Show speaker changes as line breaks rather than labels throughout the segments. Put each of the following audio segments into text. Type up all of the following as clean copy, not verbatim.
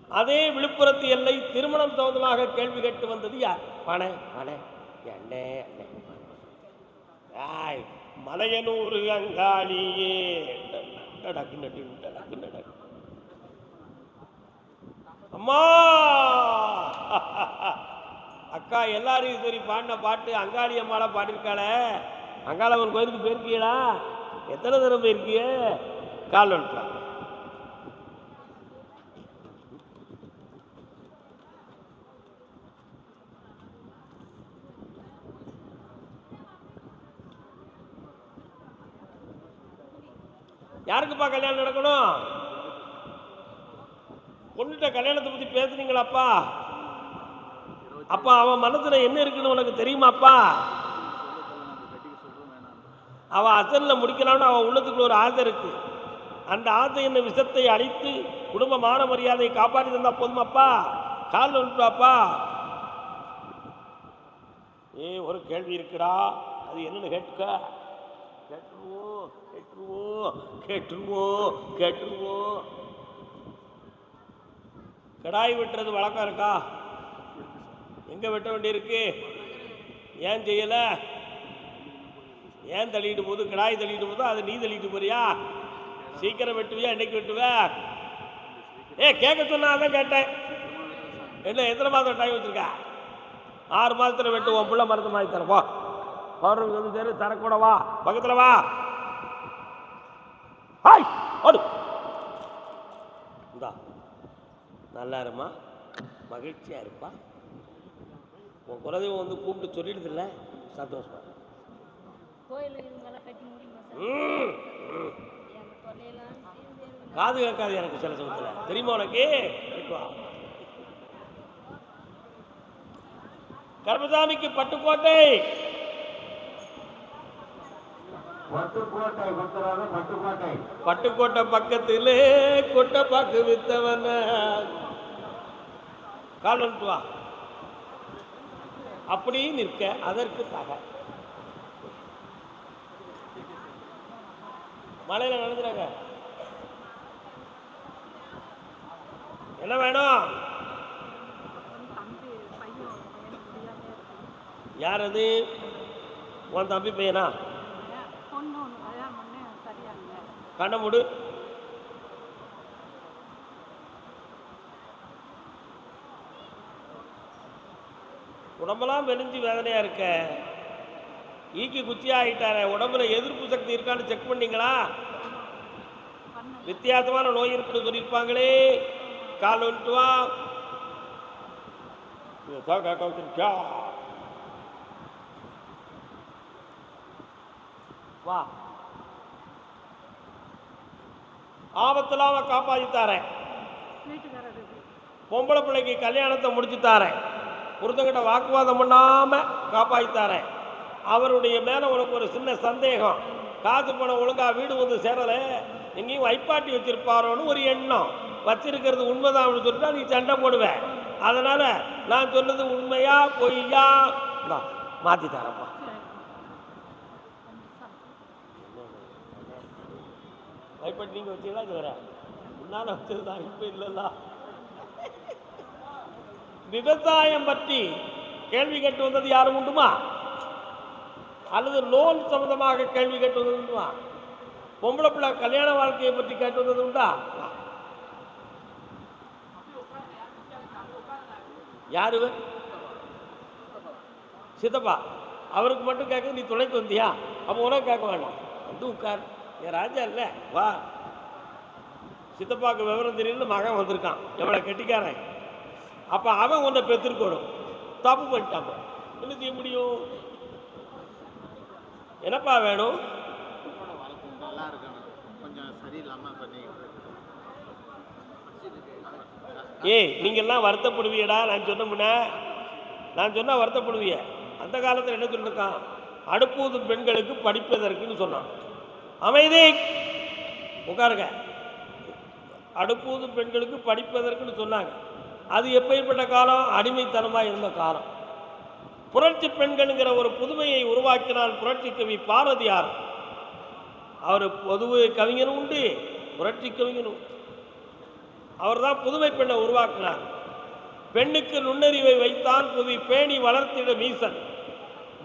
அதே விழுப்புரத்து எல்லை திருமணம் சம்பந்தமாக கேள்வி கேட்டு வந்தது யார்? பனை பனை எண்ணே மலையனூர் அங்காளியே. அம்மா அக்கா எல்லாரும் சரி பாடின பாட்டு அங்காளி அம்மாலாம் பாடியிருக்காள. அங்காளம்மன் கோயிலுக்கு போயிருக்கீங்களா? எத்தனை தடவை போயிருக்கிய? கால் வந்துட்டாங்க. யாருக்குப்பா கல்யாணம் நடக்கணும்? பொண்ணுட்ட கல்யாணத்தை பற்றி பேசுனீங்களாப்பா? அப்பா அவன் மனசுல என்ன இருக்குன்னு உனக்கு தெரியுமாப்பா? அவன் அசல்ல முடிக்கலாம்னு அவன் உள்ளத்துக்குள்ள ஒரு ஆசை இருக்கு. அந்த ஆசை என்ன விஷத்தை அழித்து குடும்ப மான மரியாதையை காப்பாற்றி தந்தா போதுமாப்பா? கால் வந்துட்டாப்பா. ஒரு கேள்வி இருக்குடா, அது என்னன்னு கேட்க. கேட்டுருவோம் கேட்டுருவோம் கேட்டுருவோம் கேட்டுருவோம். கடாய் வெட்டுறது வழக்கம் இருக்கா? எங்க வெட்ட வேண்டியிருக்கு? ஏன் செய்யல? ஏன் தள்ளிட்டு போகுது? கடாய் தள்ளிட்டு போதோ அது நீ தள்ளிட்டு போறியா? சீக்கிரம் வெட்டுவியா? என்னைக்கு வெட்டுவ? கேட்க சொன்னாதான் கேட்டேன். என்ன எத்தனை மாதம் டைம் வச்சிருக்க? 6 மாதத்துல வெட்டுவோம். புள்ள மருந்து மாதிரி தரப்போ பௌர்ணமி வந்து சரி தரக்கூட வா, பக்கத்தில் வா. ஹாய் ஓடு. இந்தா நல்லா இருமா, மகிழ்ச்சியா இருப்பா. உன் குலதெய்வம் வந்து கூப்பிட்டு சொல்லிடுது இல்லை? சந்தோஷமா. காது கேட்காது எனக்கு சில சமயத்தில், தெரியுமா உனக்கு? கர்மசாமிக்கு பட்டுக்கோட்டை. பட்டுக்கோட்டை பக்கத்திலே கொட்டை பாக்கு வித்தவன. கால் வந்துட்டு வா. அப்படி நிற்க அதற்கு தக. மலையில நடந்துறாங்க. என்ன வேணும்? யார் அது? உன் தம்பி பையனா? கண்ண மூடு. உடம்பெல்லாம் மெலிஞ்சு வேதனையா இருக்க. ஈக்கி குச்சியா ஆகிட்டார. உடம்புல எதிர்ப்பு சக்தி இருக்கான்னு செக் பண்ணீங்களா? வித்தியாசமான நோய் இருக்குன்னு சொல்லியிருப்பாங்களே. கால் வந்துட்டு வா. வா. ஆபத்துல அவன் காப்பாத்தித்தாரேன். பொம்பளை பிள்ளைக்கு கல்யாணத்தை முடிச்சுத்தாரேன். ஒருத்தங்கிட்ட வாக்குவாதம் பண்ணாம காப்பாத்தித்தாரேன். அவருடைய மேல உனக்கு ஒரு சின்ன சந்தேகம். காசு பணம் ஒழுங்கா வீடு வந்து சேரல, எங்கேயும் வைப்பாட்டி வச்சிருப்பாரோன்னு ஒரு எண்ணம். வச்சிருக்கிறது உண்மைதான் சொல்லிட்டா நீ சண்டை போடுவேன். அதனால நான் சொன்னது உண்மையா பொய்யா மாத்தி தரப்பா. வைப்பாட்டி நீங்க வச்சீங்களா? இது வர முன்னால வச்சதுதான், இப்ப இல்லல்ல. விவசாயம் பற்றி கேள்வி கேட்டு வந்தது யாரும் உண்டுமா? அல்லது லோன் சம்பந்தமாக கேள்வி கேட்டு வந்தது உண்டுமா? பொம்பளை பிள்ளை கல்யாண வாழ்க்கையை பற்றி கேட்டு வந்தது உண்டா? யாரு? சித்தப்பா. அவருக்கு மட்டும் கேட்க நீ துணைக்கு வந்தியா? அப்போ உனக்கு கேட்க வேண்டாம், வந்து உட்கார். என் ராஜா இல்லை, வா. சித்தப்பாவுக்கு விவரம் தெரியல, மகன் வந்திருக்கான், எவ்வளோ கெட்டிக்காரன். அப்போ அவன் உன்னை பெற்றிருக்கணும். தப்பு பண்ணிட்டான், என்ன செய்ய முடியும்? என்னப்பா வேணும்? நீங்கள்லாம் வருத்தப்படுவீடா. நான் சொன்ன வருத்தப்படுவிய. அந்த காலத்தில் என்ன சொல்லிருக்கான்? அடுப்பூதும் பெண்களுக்கு படிப்பதற்குன்னு சொன்னான். அமைதி, உட்காருங்க. அடுப்பூதும் பெண்களுக்கு படிப்பதற்குன்னு சொன்னாங்க. அது எப்பேற்பட்ட காலம்? அடிமைத்தனமாக இருந்த காலம். புரட்சி பெண்கள்ங்கிற ஒரு புதுமையை உருவாக்கினால் புரட்சி கவி பாரதியார். அவர் பொதுவு கவிஞரும் உண்டு, புரட்சி கவிஞரும். அவர் தான் புதுமை பெண்ணை உருவாக்கினார். பெண்ணுக்கு நுண்ணறிவை வைத்தான் புவி பேணி வளர்த்திட மீசன்,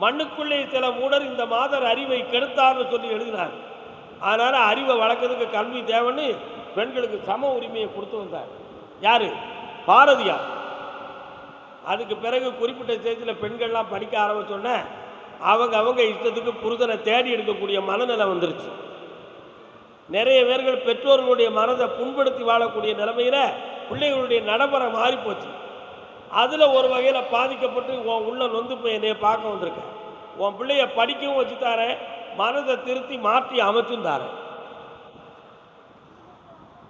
மண்ணுக்குள்ளே சில மூடர் இந்த மாதர் அறிவை கெடுத்தார்னு சொல்லி எழுதினார். அதனால் அறிவை வளர்க்கறதுக்கு கல்வி தேவைன்னு பெண்களுக்கு சம உரிமையை கொடுத்து வந்தார். யார்? பாரதியார். அதுக்கு பிறகு குறிப்பிட்ட ஸ்டேஜில் பெண்கள்லாம் படிக்க ஆரம்பித்தோன்னே அவங்க இஷ்டத்துக்கு புருஷனை தேடி எடுக்கக்கூடிய மனநிலை வந்துருச்சு. நிறைய பேர்கள் பெற்றோர்களுடைய மனதை புண்படுத்தி வாழக்கூடிய நிலைமையில் பிள்ளைகளுடைய நடைமுறை மாறிப்போச்சு. அதில் ஒரு வகையில் பாதிக்கப்பட்டு உன் உள்ள நொந்து போய் என்னைய பார்க்க வந்திருக்கேன். உன் பிள்ளைய படிக்கவும் வச்சு தாரேன், மனதை திருத்தி மாற்றி அமைச்சும் தாரேன்.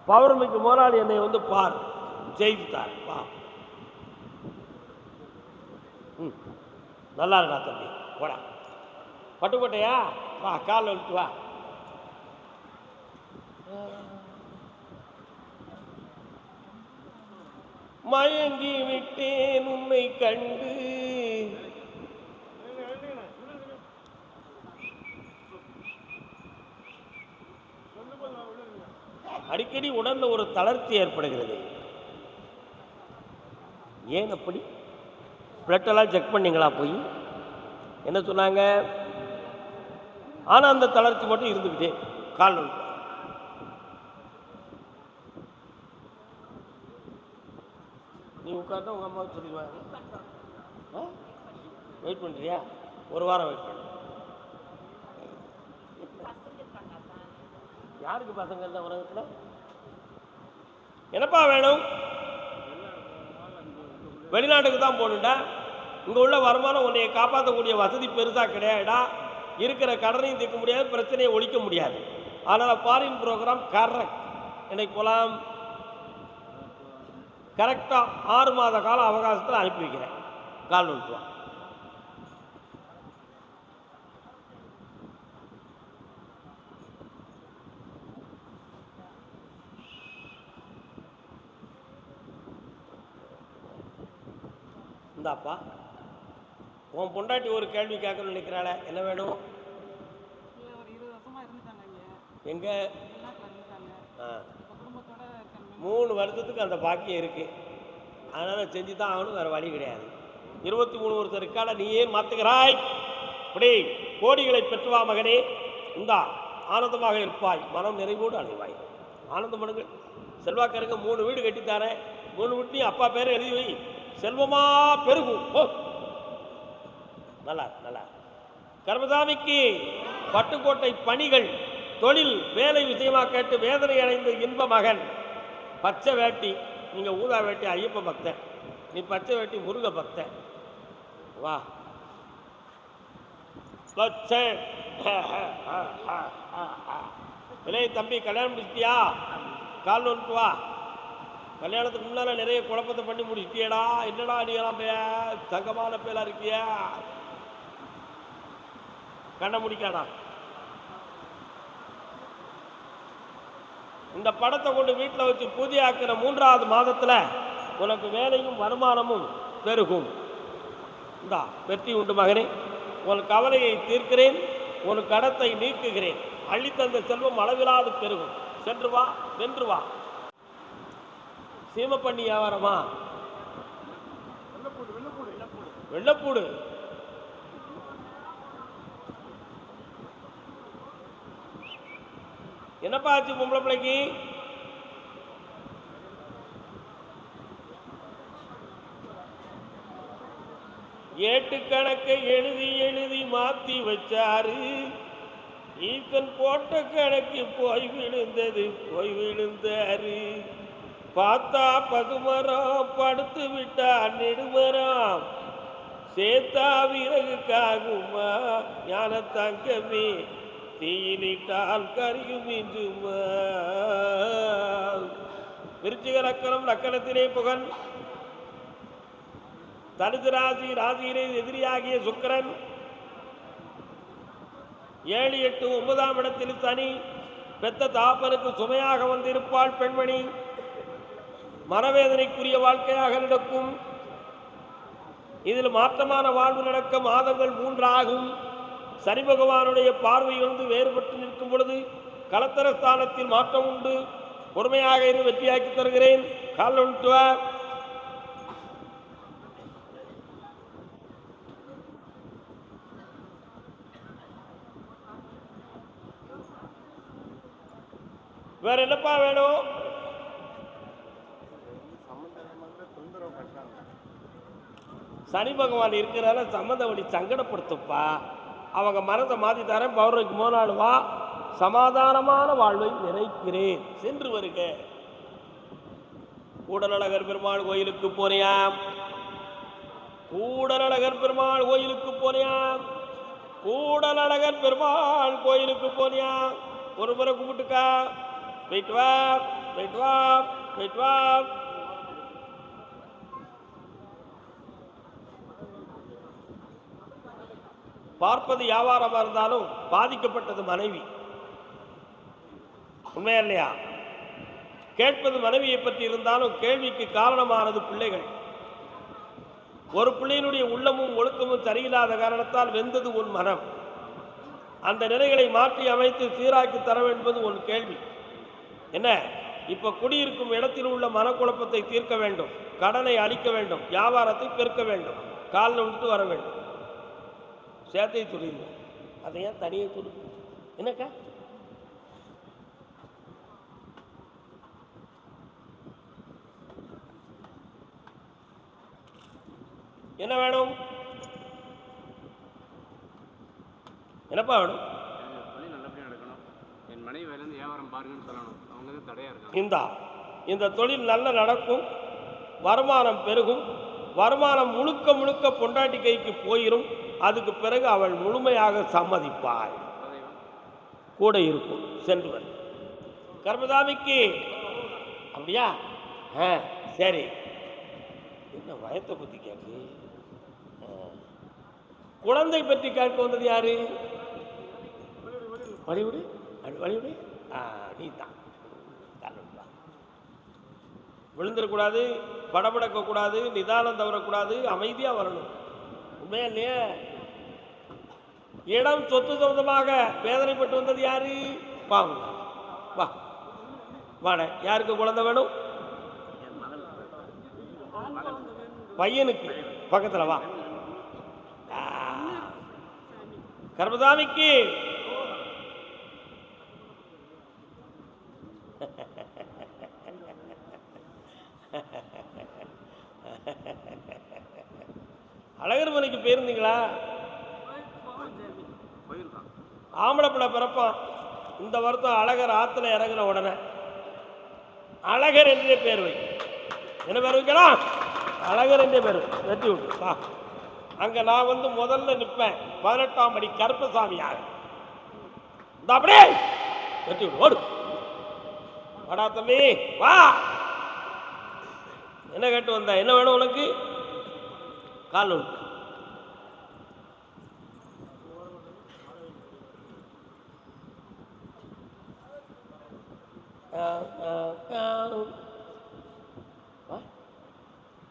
பௌர்ணமிக்கு முதலாளி என்னை வந்து பார் ஜெயித்தார். வா, நல்லா இருக்கா தம்பி, போடா. பட்டுக்கோட்டையா? வா, கால் வலிட்டு வா. மயங்கி விட்டேன் உன்னை கண்டு, அடிக்கடி உடல்ல ஒரு தளர்ச்சி ஏற்படுகிறது. ஏன் அப்படி? பிளட்டெல்லாம் செக் பண்ணீங்களா போய்? என்ன சொன்னாங்க? ஆனால் அந்த தளர்ச்சி மட்டும் இருந்துக்கிட்டே கால் வலி. நீ உட்கார்ந்தா உங்கள் அம்மாவுக்கு சொல்லிடுவாங்க. வெயிட் பண்ணுறியா? ஒரு வாரம் வெயிட் பண்ணு. யாருக்கு பசங்க இருந்தால் உலகத்தில்? என்னப்பா வேணும்? வெளிநாட்டுக்கு தான் போகணுண்டா. இங்கே உள்ள வருமானம் உன்னையை காப்பாற்றக்கூடிய வசதி பெருசாக கிடையாதுடா. இருக்கிற கடனையும் தீர்க்க முடியாது, பிரச்சனையை ஒழிக்க முடியாது. அதனால் ஃபாரின் ப்ரோக்ராம் கரெக்ட். இன்னைக்கு போகலாம். கரெக்டாக 6 மாத காலம் அவகாசத்தில் அனுப்பி வைக்கிறேன். கால் நோட்டுவான். இந்தாப்பா, உன் பொண்டாட்டி ஒரு கேள்வி கேட்கணும்னு நினைக்கிறாள. என்ன வேணும்? எங்க? 3 வருஷத்துக்கு அந்த பாக்கியம் இருக்கு. அதனால் செஞ்சு தான் ஆகணும், வேறு வழி கிடையாது. 23 வருஷம் இருக்கால, நீ ஏன் மாற்றுகிறாய்? இப்படி கோடிகளை பெற்றுவா மகனே, இந்தா ஆனந்தமாக இருப்பாய், மனம் நிறைவோடு அடைவாய். ஆனந்தம் பண்ணுங்கள். செல்வாக்கருங்க 3 வீடு கட்டித்தாரேன். 3 வீட்லையும் அப்பா பேரை எழுதி வை. செல்வமா பெருகும். நல்லா நல்லா. கர்மசாமிக்கு பட்டுக்கோட்டை பணிகள் தொழில் வேலை விஷயமாக கேட்டு வேதனை அடைந்த இன்ப மகன். பச்சை வேட்டி, நீங்கள் ஊதா வேட்டி ஐயப்ப பக்தன், நீ பச்சை வேட்டி முருக பக்தன். வா பச்சை. இளைய தம்பி, கல்யாணம் முடிச்சிட்டியா? கால் நோட்டு வா. கல்யாணத்துக்கு முன்னால் நிறைய குழப்பத்தை பண்ணி முடிச்சிட்டியடா. என்னடா நீ எல்லாம் தங்கமான பேலா இருக்கியா? கண்ணை முடிக்காடா. இந்த படத்தை கொண்டு வீட்டில் வச்சு பூஜையாக்கிற 3வது மாதத்தில் உனக்கு வேலையும் வருமானமும் பெருகும். இந்தா வெற்றி உண்டு மகனே. உன் கவலையை தீர்க்கிறேன், உன் கடத்தை நீக்குகிறேன். அள்ளித்தந்த செல்வம் அளவிலாது பெருகும். சென்று வா, வென்று வா. சீமப்பண்ணி வியாபாரமா? வெள்ளப்பூடு. என்னப்பா ஆச்சு பொம்பளை பிள்ளைக்கு? ஏட்டு கணக்கை எழுதி எழுதி மாத்தி வச்சாரு. ஈசன் போட்ட கணக்கு போய் விழுந்தாரு. பார்த்தா பசுமரம், படுத்து விட்டா நெடுமரம். சேத்தா விறகுக்காகுமா ஞான தங்கமே, தீயிலிட்டால் கருகும் இன்றுமா. விருச்சிக லக்கணம், லக்கணத்திலே புகன். தனுசு ராசி, ராசியிலே எதிரியாகிய சுக்கிரன். 7, 8, 9ஆம் இடத்தில் சனி. பெத்த தாப்பனுக்கு சுமையாக வந்திருப்பாள் பெண்மணி. மனவேதனைக்குரிய வாழ்க்கையாக நடக்கும். இதில் மாற்றமான வாழ்வு நடக்க மாதங்கள் 3 ஆகும். சனி பகவானுடைய பார்வையிலிருந்து வேறுபட்டு நிற்கும் பொழுது கலத்தரஸ்தானத்தில் மாற்றம் உண்டு. பொறுமையாக இரு, வெற்றியாக்கி தருகிறேன். கால் ஒன்று வா. வேற என்னப்பா வேணும்? சனி பகவான் இருக்கிறால சம்மந்தவடி சங்கடப்படுத்துப்பா. அவங்க மனதை மாற்றி தரேன். பௌர்ணமிக்கு 3 நாள் வா, சமாதானமான வாழ்வை நிறைக்கிறேன். சென்று வருக. கூடலழகர் பெருமாள் கோயிலுக்கு போறியாம்? கூடலழகர் பெருமாள் கோயிலுக்கு போறியாம்? கூடலழகர் பெருமாள் கோயிலுக்கு போறியாம்? ஒரு முறை கும்பிட்டுக்கா. போயிட்டு வா, போயிட்டு வா, போயிட்டு வா. பார்ப்பது வியாபாரமாக இருந்தாலும் பாதிக்கப்பட்டது மனைவி. உண்மையா இல்லையா? கேட்பது மனைவியை பற்றி இருந்தாலும் கேள்விக்கு காரணமானது பிள்ளைகள். ஒரு பிள்ளையினுடைய உள்ளமும் ஒழுக்கமும் சரியில்லாத காரணத்தால் வெந்தது உன் மனம். அந்த நிலைகளை மாற்றி அமைத்து சீராக்கி தர என்பது உன் கேள்வி. என்ன? இப்ப குடியிருக்கும் இடத்தில் உள்ள மனக்குழப்பத்தை தீர்க்க வேண்டும், கடனை அழிக்க வேண்டும், வியாபாரத்தை பெருக்க வேண்டும், காலில் விட்டு வர வேண்டும். சேர்த்தை சொல்லிடுங்க. அதை ஏன் தனியே சொல்லு? என்னக்கா? என்ன வேணும்? என்னப்பா வேணும்? இந்த தொழில் நல்ல நடக்கும், வருமானம் பெருகும். வருமானம் முழுக்க முழுக்க பொண்டாட்டி கைக்கு போயிரும். அதுக்கு பிறகு அவள் முழுமையாக சம்மதிப்பாள். கூட இருக்கும். சென்று கர்மதாமிக்கு. அப்படியா? சரி. என்ன வயத்தை பற்றி கேட்கு? குழந்தை பற்றி கேட்க வந்தது யாரு? வழிவிடு, வழிவிடு. நீ தான். விழுந்துடக்கூடாது, படபடக்கக்கூடாது, நிதானம் தவறக்கூடாது, அமைதியாக வரணும். உண்மையா இல்லையா? இடம் சொத்து சொந்தமாக வேதனைப்பட்டு வந்தது யாரு? வாங்க, வா வாட. யாருக்கு குழந்தை வேணும்? பையனுக்கு. பக்கத்துல வா. கர்மதாமிக்கு. அழகர் மலைக்கு போயிருந்தீங்களா? ஆம்பளை பிறப்பான். இந்த வருஷம் அழகர் ஆத்துல இறங்குற உடனே அழகர் என்றே பேர் வை. என்ன பேர் வைக்கலாம்? அழகர் என்றே பேர் வெட்டி விட்டு வா. அங்க நான் வந்து முதல்ல நிற்பேன், 18ஆம் படி கருப்பசாமியாக. இந்த அப்படியே வெட்டி விடு. ஓடு வாடா தம்பி, வா. என்ன கேட்டு வந்த? என்ன வேணும் உனக்கு? கால் உண்டு.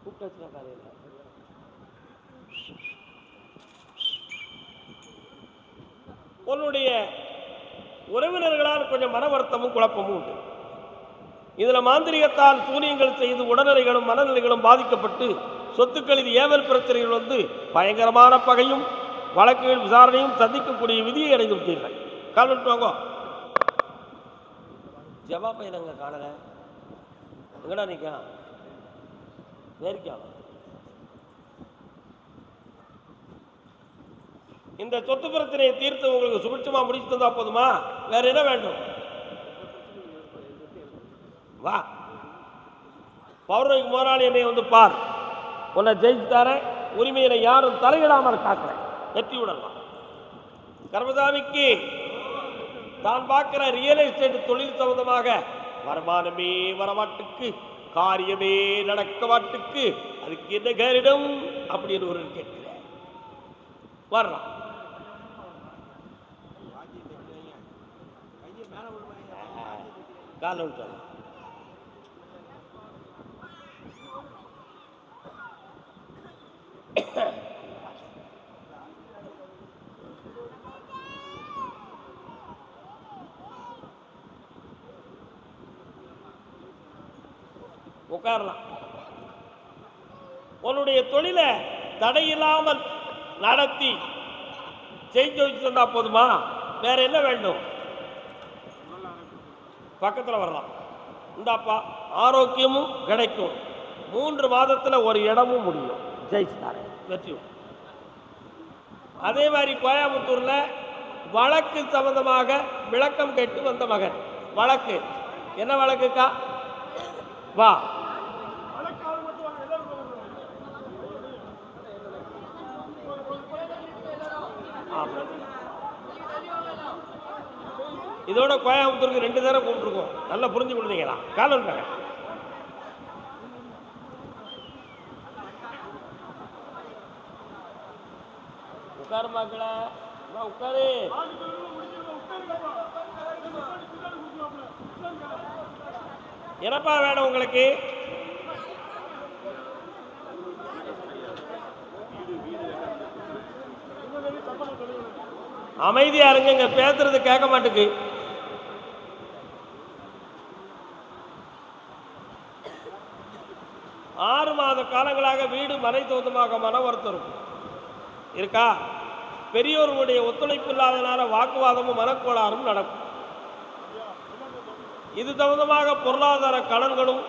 கூப்பிட்டு காலையில் உன்னுடைய உறவினர்களால் கொஞ்சம் மன வருத்தமும் குழப்பமும் உண்டு. இதில் மாந்திரிகத்தால் சூனியங்கள் செய்து உடல்நிலைகளும் மனநிலைகளும் பாதிக்கப்பட்டு சொத்துக்களில் ஏவல் பிரச்சனைகள் வந்து பயங்கரமான பகையும் வழக்குகள் விசாரணையும் சந்திக்கக்கூடிய விதியை அடைந்து விட்டீர்கள். கால் விட்டு வாங்க. ஜவா பையனங்க காணல. எங்கடா நிற்கா? வேறிக்கான இந்த சொத்து பிரச்சனையை தீர்த்து உங்களுக்கு சுபிட்சமா முடிச்சு தந்தா போதுமா? வேற என்ன வேண்டும்? வா. பௌர்ணமிக்கு முதலாளி என்னை வந்து பார். உன்னை ஜெயிச்சு தரேன். உரிமையில யாரும் தலையிடாமல் காக்கிறேன். வெற்றி விடலாம். கர்மசாமிக்கு தான் பார்க்கிற ரியல் எஸ்டேட் தொழில் சம்பந்தமாக வருமானமே வரமாட்டுக்கு, காரியமே நடக்க மாட்டுக்கு, அதுக்கு என்ன கேரிடம் அப்படின்னு ஒரு கேட்கிறேன். வர்றான். கால உட்காரலாம். உன்னுடைய தொழிலை தடையில்லாமல் நடத்தி செஞ்சு வச்சு தந்தா போதுமா? வேற என்ன வேண்டும்? பக்கத்தில் வரலாம். இந்தாப்பா ஆரோக்கியமும் கிடைக்கும், 3 மாதத்தில் ஒரு இடமும் முடியும், ஜெயிச்சுட்டாரு, வெற்றி. அதே மாதிரி கோயம்புத்தூர்ல வழக்கு சம்பந்தமாக விளக்கம் கேட்டு வந்த மகன். வழக்கு என்ன வழக்குக்கா? வா. இதோட கோயம்புத்தூருக்கு 2 தடவை கூப்பிட்டுருக்கோம். நல்லா புரிஞ்சு கொடுத்தீங்களா? காலம் உட்காரு மக்கள, உட்காரு. என்னப்பா வேணும் உங்களுக்கு? அமைதியா இருங்க, இங்க பேசுறது கேட்க மாட்டுக்கு. ஆறு மாத காலங்களாக வீடு மனை சொந்தமாக மன வருத்தம் இருக்கா? பெரியோர்களுடைய ஒத்துழைப்பு இல்லாதனால வாக்குவாதமும் மனக்கோளாறும் நடக்கும். இது சம்பந்தமாக பொருளாதார கடன்களும்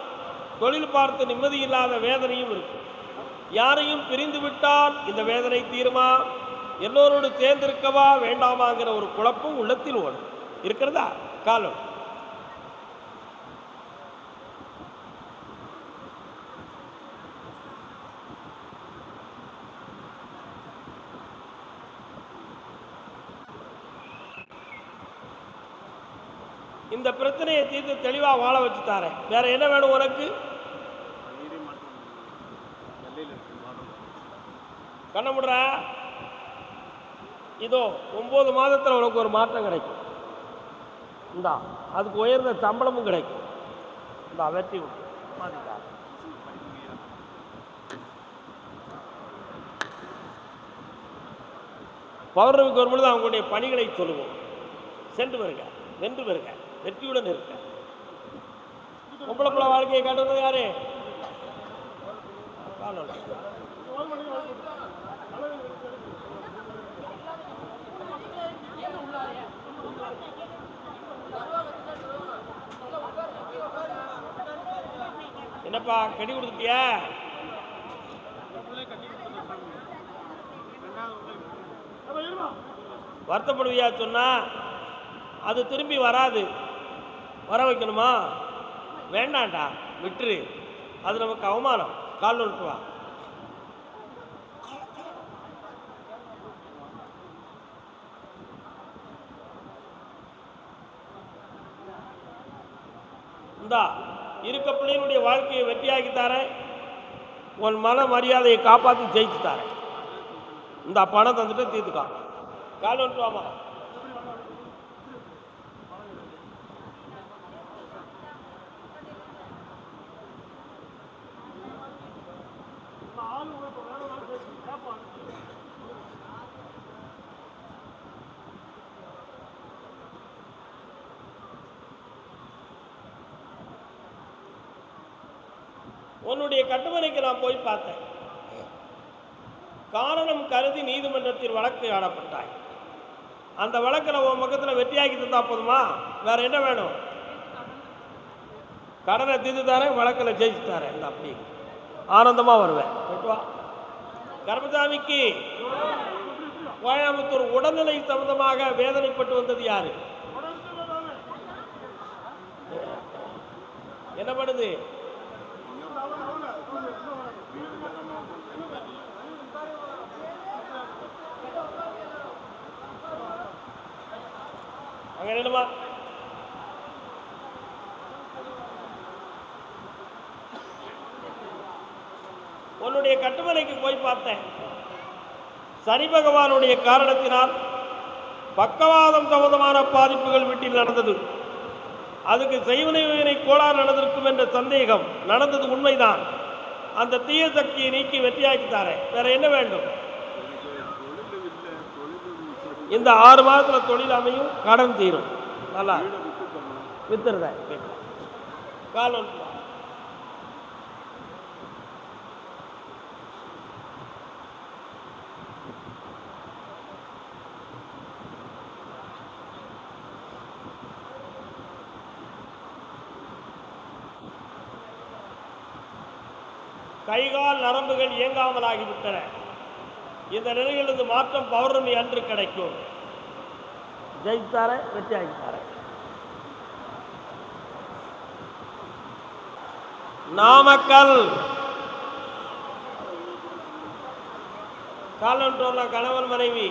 தொழில் பார்த்து நிம்மதி இல்லாத வேதனையும் இருக்கும். யாரையும் பிரிந்து விட்டால் இந்த வேதனை தீருமா, எல்லோரோடு சேர்ந்திருக்கவா வேண்டாமாங்கிற ஒரு குழப்பம் உள்ளத்தில் ஓடும். இருக்கிறதா? காலம் இந்த பிரச்சனையை தீர்த்து தெளிவா வாழ வச்சு தாரேன். வேற என்ன வேணும் உனக்கு? கண்ண முடுற. இதோ 9 மாதத்தில் உனக்கு ஒரு மாற்றம் கிடைக்கும். இந்தா அதுக்கு உயர்ந்த சம்பளமும் கிடைக்கும். இந்த வெற்றி விட்டு மாத்திட்டார். பௌர்ணமிக்கு வரும்பொழுது அவங்களுடைய பணிகளை சொல்லுவோம். சென்று வருக, வென்று வருக, வெற்றியுடன் இருக்க. பொம்பளை வாழ்க்கையை காட்டுவது யாரு? என்னப்பா கட்டி கொடுத்துட்டியா? வருத்தப்படுவியா? சொன்னா அது திரும்பி வராது. வர வைக்கணுமா? வேண்டாண்டா, விட்டுரு. அது நமக்கு அவமானம். கால் விட்டு வா. இந்தா இருக்க பிள்ளைகளுடைய வாழ்க்கையை வெற்றியாக்கி தாரேன். உன் மன மரியாதையை காப்பாற்றி ஜெயிச்சு தாரேன். இந்த பணம் தந்துட்டு தீர்த்துக்கா. கால் விட்டு வாமா. உன்னுடைய கட்டுமனைக்கு நான் போய் பார்த்தேன். காரணம் கருதி நீதிமன்றத்தில் வழக்கு ஆடப்பட்டாய். அந்த வழக்கில் உன் பக்கத்தில் வெற்றியாக்கி தந்தா போதுமா? வேற என்ன வேணும்? கடனை தீர்த்து தரேன், வழக்கில் ஜெயிச்சு தரேன். இந்த அப்படி ஆனந்தமா வருவேன். கருமசாமிக்கு கோயம்புத்தூர் உடல்நிலை சம்பந்தமாக வேதனைப்பட்டு வந்தது யாரு? என்ன பண்ணுது? அங்க என்னமா உன்னுடைய கட்டுமனைக்கு போய் பார்த்தேன். சனி பகவானுடைய காரணத்தினால் பக்கவாதம் சம்பந்தமான பாதிப்புகள் வீட்டில் நடந்தது. அதுக்கு செய்வினை கோளாறு நடந்திருக்கும் என்ற சந்தேகம். நடந்தது உண்மைதான். அந்த தீய சக்தியை நீக்கி வெற்றியாக்கித்தாரேன். வேற என்ன வேண்டும்? இந்த 6 மாதத்தில் தொழில் அமையும், கடன் தீரும். நல்லா வித்துருத கால் கைகால் நரம்புகள் இயங்காமலாகிவிட்டன. இந்த நிலையிலிருந்து மாற்றம் பௌர்ணமி அன்று கிடைக்கும். ஜெயித்தார வெற்றி ஆகித்தார. நாமக்கல் காலன்டோர்ல கணவன் மனைவி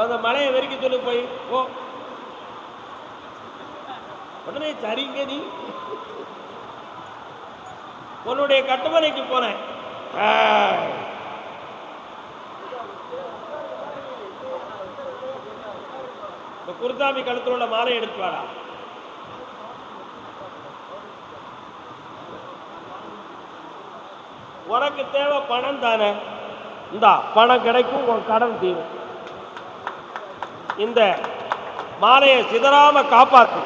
அந்த மலையை வெறிக்க சொல்லி போய் உடனே சரிங்க நீ உன்னுடைய கட்டுமனைக்கு போனேன். குருசாமி கழுத்தில் உள்ள மாலை எடுத்து வாடா. உனக்கு தேவை பணம் தானே, இந்தா பணம் கிடைக்கும், உன் கடன் தீரும். இந்த மாலையை சிதறாம காப்பாத்து,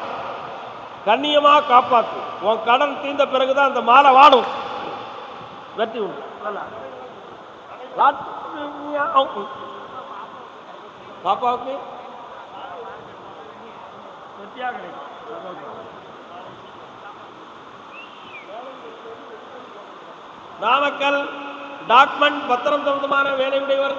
கண்ணியமா காப்பாத்து. உன் கடன் தீர்ந்த பிறகுதான் அந்த மாலை வாடும். வெற்றி உண்டு. பாப்பாவுக்கு வெற்றியாக கிடைக்கும். நாமக்கல் டாக்குமெண்ட் பத்திரம் சம்பந்தமான வேலை உடையவர்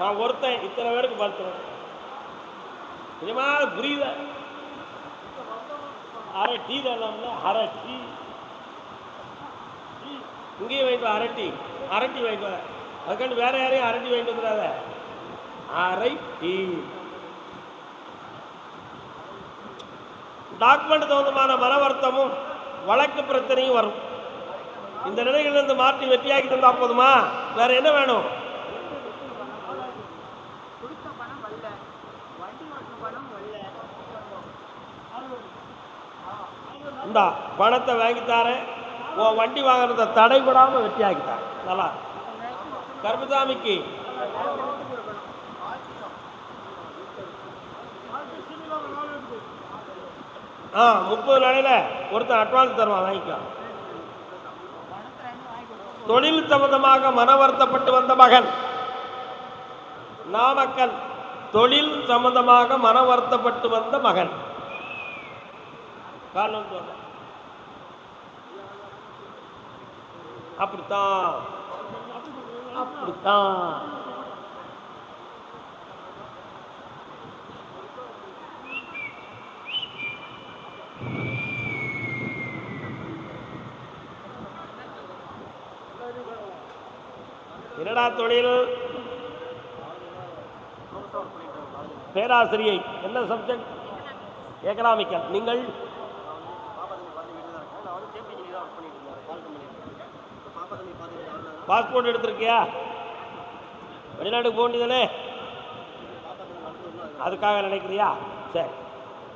நான் ஒருத்தன் இத்தனை பேருக்கு பார்த்தேன். நிஜமா புரியுத? அரை டீ தான், அரை டீ இங்கேயும் வாங்கிட்டு அரட்டி அரட்டி வாங்கிட்டு வர. அதுக்காண்டு வேற யாரையும் அரட்டி வாங்கிட்டு வந்துடாத. அரை டீ. டாக்குமெண்ட் சம்பந்தமான மன வருத்தமும் வழக்கு பிரச்சனையும் வரும். இந்த நிலையிலிருந்து மாற்றி வெற்றியாக்கி தந்தா போதுமா? வேற என்ன வேணும்? இந்த பணத்தை வாங்கித்தாரேன், உன் வண்டி வாங்குறத தடைபடாமல் வெற்றியாக்கித்தார். நல்லா கருப்புசாமிக்கு ஆ 30 நாளையில் ஒருத்தன் அட்வான்ஸ் தருவான், வாங்கிக்கலாம். தொழில் சம்பந்தமாக மன வருத்தப்பட்டு வந்த மகன் நாமக்கல். தொழில் சம்பந்தமாக மன வருத்தப்பட்டு வந்த மகன் அப்படித்தான் அப்படித்தான். என்னடா தொழில்? பேராசிரியை. என்ன சப்ஜெக்ட்? எக்கனாமிக்கல். நீங்கள் பாஸ்போர்ட் எடுத்திருக்கியா? வெளிநாட்டுக்கு போக வேண்டியதானே, அதுக்காக நினைக்கிறியா? சரி,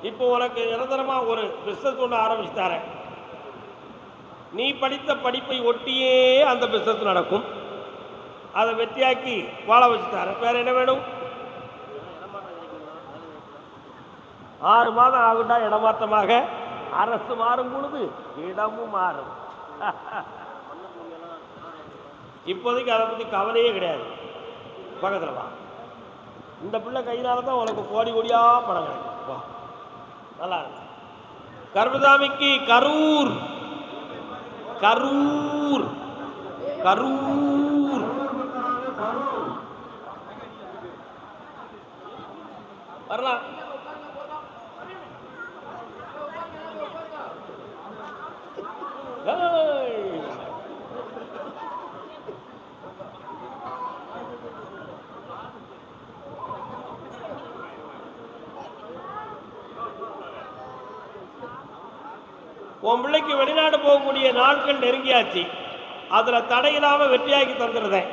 இப்போ உனக்கு நிரந்தரமா ஒரு பிஸ்னஸ் ஒன்று ஆரம்பிச்சு தரேன். நீ படித்த படிப்பை ஒட்டியே அந்த பிஸ்னஸ் நடக்கும். அதை வெற்றியாக்கி வாழ வச்சு தரேன். வேற என்ன வேணும்? 6 மாதம் ஆகுண்டா இடமாற்றமாக. அரசு மாறும் பொழுது இடமும் மாறும். இப்போதைக்கு அதை பற்றி கவலையே கிடையாது. பக்கத்தில் வா. இந்த பிள்ளை கையினால தான் உனக்கு கோடி கோடியா பணம் கிடைக்கும். வா, நல்லா இருக்கு. கருப்புசாமிக்கு கரூர். கரூர் கரூர் வரலாம். உன் பிள்ளைக்கு வெளிநாடு போகக்கூடிய நாட்கள் நெருங்கியாச்சு. அதில் தடையில்லாமல் வெற்றியாக்கி தந்துடுறேன்.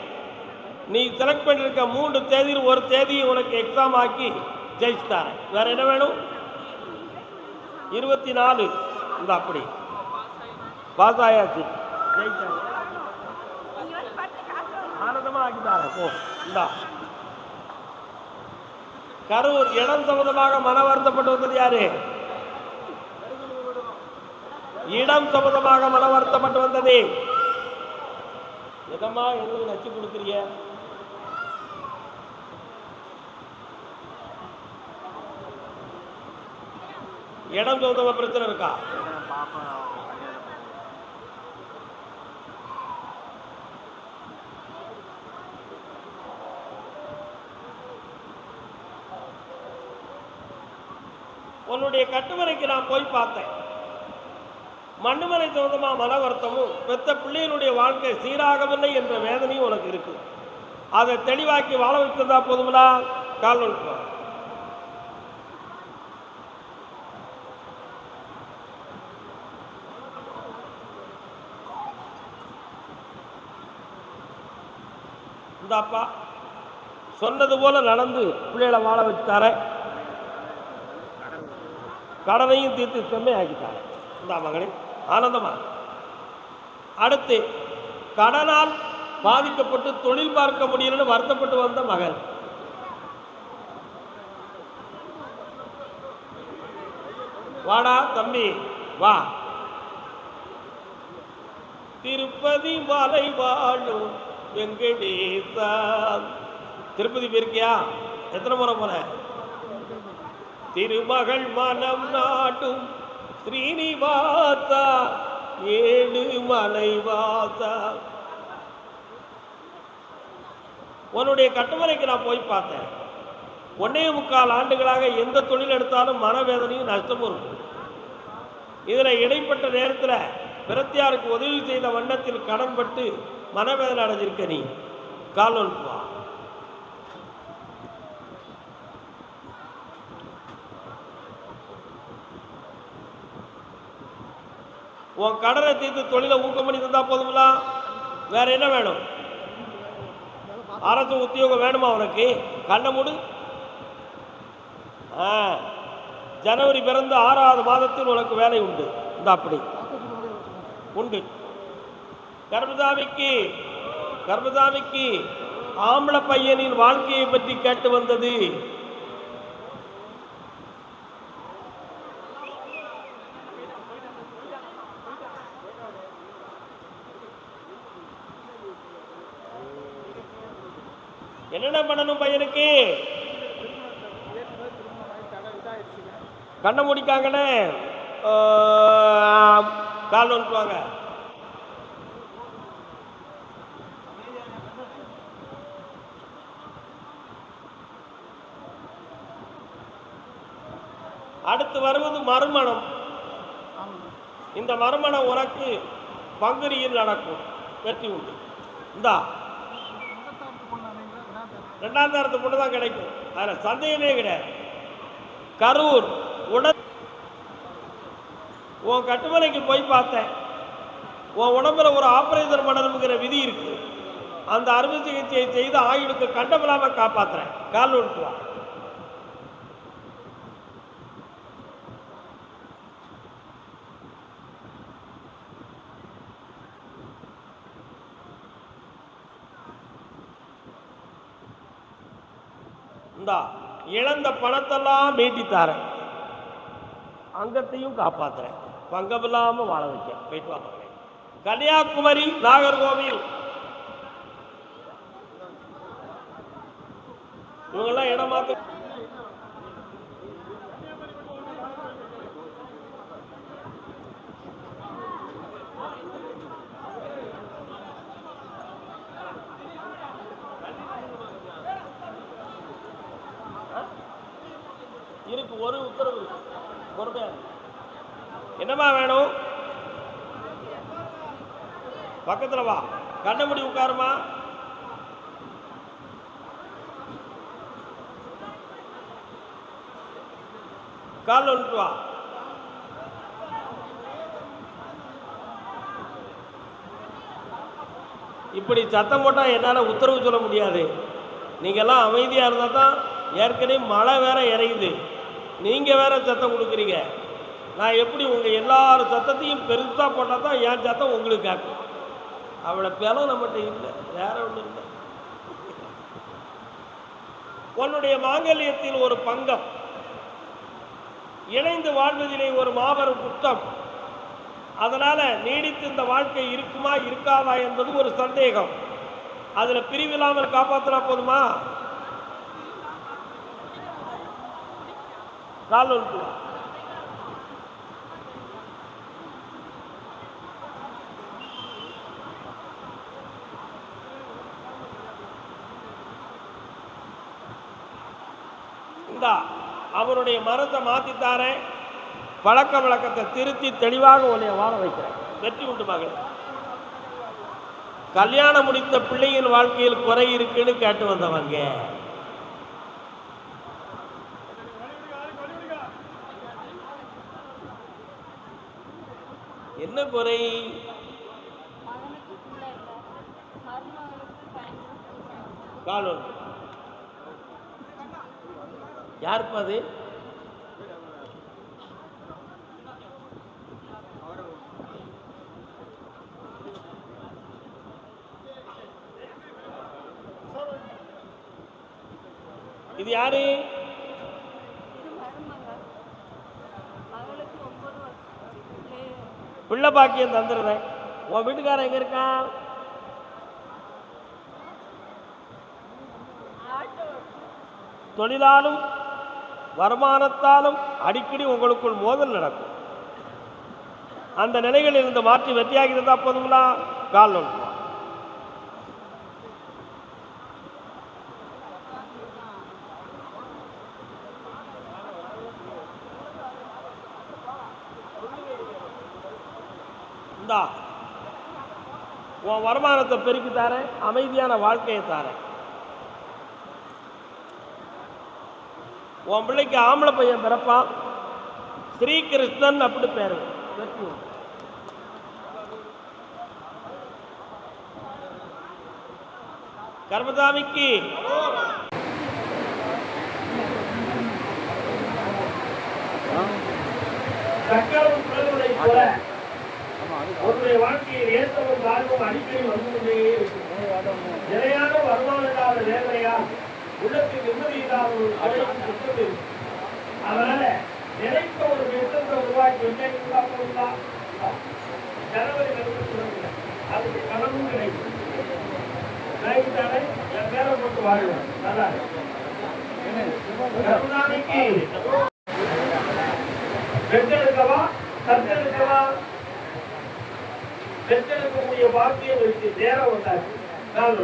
நீ செலக்ட் பண்ணியிருக்க 3 தேதியில் ஒரு தேதி உனக்கு எக்ஸாம் ஆக்கி ஜெயிச்சு தரேன். வேற என்ன வேணும்? 24 இந்த அப்படி பாஸ் ஆயாச்சு, ஜெயிச்சாச்சு, ஆனந்தமா ஆக்கிட்டார போ. இந்தா கரூர் இடம் சம்பந்தமாக மன வருத்தப்பட்டு வந்தது யாரு? இடம் சம்பந்தமாக மன வருத்தப்பட்டு வந்தது எதமா எங்களுக்கு நச்சு கொடுக்குறீங்க? இடம் சம்பந்தமா பிரச்சனை இருக்கா? உன்னுடைய கட்டுமனைக்கு நான் போய் பார்த்தேன். மண்ணுமனை சம்பந்தமா மன வருத்தமும் பெத்த பிள்ளைகளுடைய வாழ்க்கை சீராகவில்லை என்ற வேதனையும் உனக்கு இருக்கு. அதை தெளிவாக்கி வாழ வைத்ததா போதுங்களா? கால் வலிப்பா. இந்த அப்பா சொன்னது போல நடந்து பிள்ளைகளை வாழ வச்சுட்டார, கடனையும் தீர்த்து செம்மையாக்கிட்டார. இந்த மகனே ஆனந்தமா. அடுத்து கடனால் பாதிக்கப்பட்டு தொழில் பார்க்க முடியலன்னு வருத்தப்பட்டு வந்த மகன். வாடா தம்பி வா. திருப்பதி மலை வாழும் வெங்கடேசா. திருப்பதி போயிருக்கியா? எத்தனை முறை போன? திருமகள் மனம் நாட்டும் ஸ்ரீனிவாசா ஏழு மலை வாசா. உன்னுடைய கட்டுமனைக்கு நான் போய் பார்த்தேன். 1.25 ஆண்டுகளாக எந்த தொழில் எடுத்தாலும் மனவேதனையும் நஷ்டமும் இருக்கும். இதில் இடைப்பட்ட நேரத்தில் பிரத்தியாருக்கு உதவி செய்த வண்ணத்தில் கடன்பட்டு மனவேதனை அடைஞ்சிருக்க நீ. கால் வலிப்பா. உன் கடனை தீர்த்து தொழிலை ஊக்கம் பண்ணி தந்தா போதுங்களா? வேற என்ன வேணும்? அரசு உத்தியோகம் வேணுமா உனக்கு? கண்ணை மூடு. ஜனவரி பிறந்த 6வது மாதத்தில் உனக்கு வேலை உண்டு. இந்த அப்படி உண்டு. கர்மசாமிக்கு ஆம்பள பையனின் வாழ்க்கையை பற்றி கேட்டு வந்தது. என்னென்ன பண்ணணும் பையனுக்கு? கண்ணை முடிக்காங்கன்னு கால் வந்துவாங்க. அடுத்து வருவது மறுமணம். இந்த மறுமணம் உனக்கு பங்குனியில் நடக்கும், வெற்றி உண்டு. இந்தா 2ஆம் தரத்து பொண்ணு தான் கிடைக்கும், அதில் சந்தேகமே கிடையாது. கரூர் உன் கட்டுமனைக்கு போய் பார்த்தேன். உன் உடம்புல ஒரு ஆபரேஷன் பண்ணணுங்கிற விதி இருக்கு. அந்த அறுவை சிகிச்சையை செய்து ஆயுளுக்கு கண்டமில்லாம காப்பாத்துறேன். கால் ஒடுக்குவா. இந்தா இழந்த பணத்தெல்லாம் மீட்டித்தாரேன், அங்கத்தையும் காப்பாத்துறேன், பங்கமில்லாம வாழ வைக்க. போயிட்டு வாங்க. கன்னியாகுமரி, நாகர்கோவில் இவங்கெல்லாம் இடம் மாத்த இருக்கு. ஒரு உத்தரவு பொறுமையா. என்னமா வேணும்? பக்கத்துல வா. கண்ணமுடி உட்காருமா. கால் வந்துட்டு வா. இப்படி சத்தம் போட்டா என்னால உத்தரவு சொல்ல முடியாது. நீங்க எல்லாம் அமைதியா இருந்தா தான். ஏற்கனவே மழை வேற இறையுது, நீங்க வேற சத்தம் கொடுக்குறீங்க. நான் எப்படி உங்கள் எல்லாரும் சத்தத்தையும் பெருசாக போட்டால் தான் என் சத்தம் உங்களுக்கு கேட்கும். அவளை பலம் நம்மகிட்ட இல்லை, வேற ஒன்றும் இல்லை. உன்னுடைய மாங்கல்யத்தில் ஒரு பங்கம், இணைந்து வாழ்வதிலே ஒரு மாபெரும் குற்றம். அதனால நீடித்து இந்த வாழ்க்கை இருக்குமா இருக்காதா என்பது ஒரு சந்தேகம். அதுல பிரிவில்லாமல் காப்பாற்றினா போதுமா? கால் ஒன்று இந்தா அவருடைய மரத்தை மாற்றித்தாரேன், பழக்க வழக்கத்தை திருத்தி தெளிவாக உன்னை வாழ வைக்கிறேன். வெற்றி உண்டு மகள். கல்யாணம் முடித்த பிள்ளையின் வாழ்க்கையில் குறை இருக்குன்னு கேட்டு வந்தவங்க என்ன குறை? காலம் யாருப்பா அது? இது யாரு? பிள்ளை பாக்கியம் தந்துடுறேன். உன் வீட்டுக்காரன் எங்க இருக்கான்? தொழிலாலும் வருமானத்தாலும் அடிக்கடி உங்களுக்குள் மோதல் நடக்கும். அந்த நிலைகளில் இருந்து மாற்றி வெற்றியாகி இருந்தா போதுங்களா? கால் நோக்கு. இந்தா உன் வருமானத்தை பெருக்கி தாரேன், அமைதியான வாழ்க்கையை தாரேன். உன் பிள்ளைக்கு ஆம்பளை பையன் பிறப்பான், ஸ்ரீகிருஷ்ணன் அப்படி பேரு. கர்மசாமிக்கு சக்கரம் குழந்தை போல உன்னுடைய வாழ்க்கையில் ஏற்றவும் தாழ்வும் அடிக்கடி வந்து கொண்டே இருக்கும். நிலையான வருமானம் இல்லாத வேதனையா உள்ளத்தில் நிம்மதி இல்லாத ஒரு அடையாளம் சுத்தம் இருக்கும். அதனால நினைத்த ஒரு திட்டத்தை உருவாக்கி வச்சா ஜனவரி அதுக்கு கனவும் கிடைக்கும். நினைத்தாலே என் பேரை போட்டு வாழ்வேன். நல்லா கருணாநிதிக்கு பெற்றெடுக்கவா கற்றெடுக்கவா? பெற்றெடுக்கக்கூடிய பாக்கியம் இருக்கு. நேரம் வந்தாச்சு. நாள்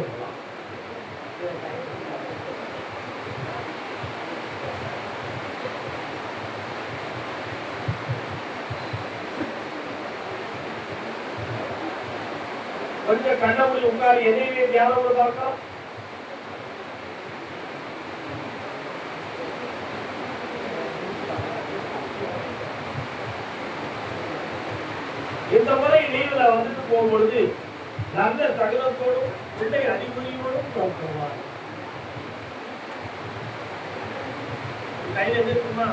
கொஞ்சம் கண்ணபுரி உட்காரி எதையுமே தியானம் பார்க்கலாம். இந்த முறை லீவ்ல வந்துட்டு போகும்பொழுது நல்ல சகலத்தோடும் பிள்ளை அறிகுறியோடும் பார்க்கலாம். கையில இருக்குமா?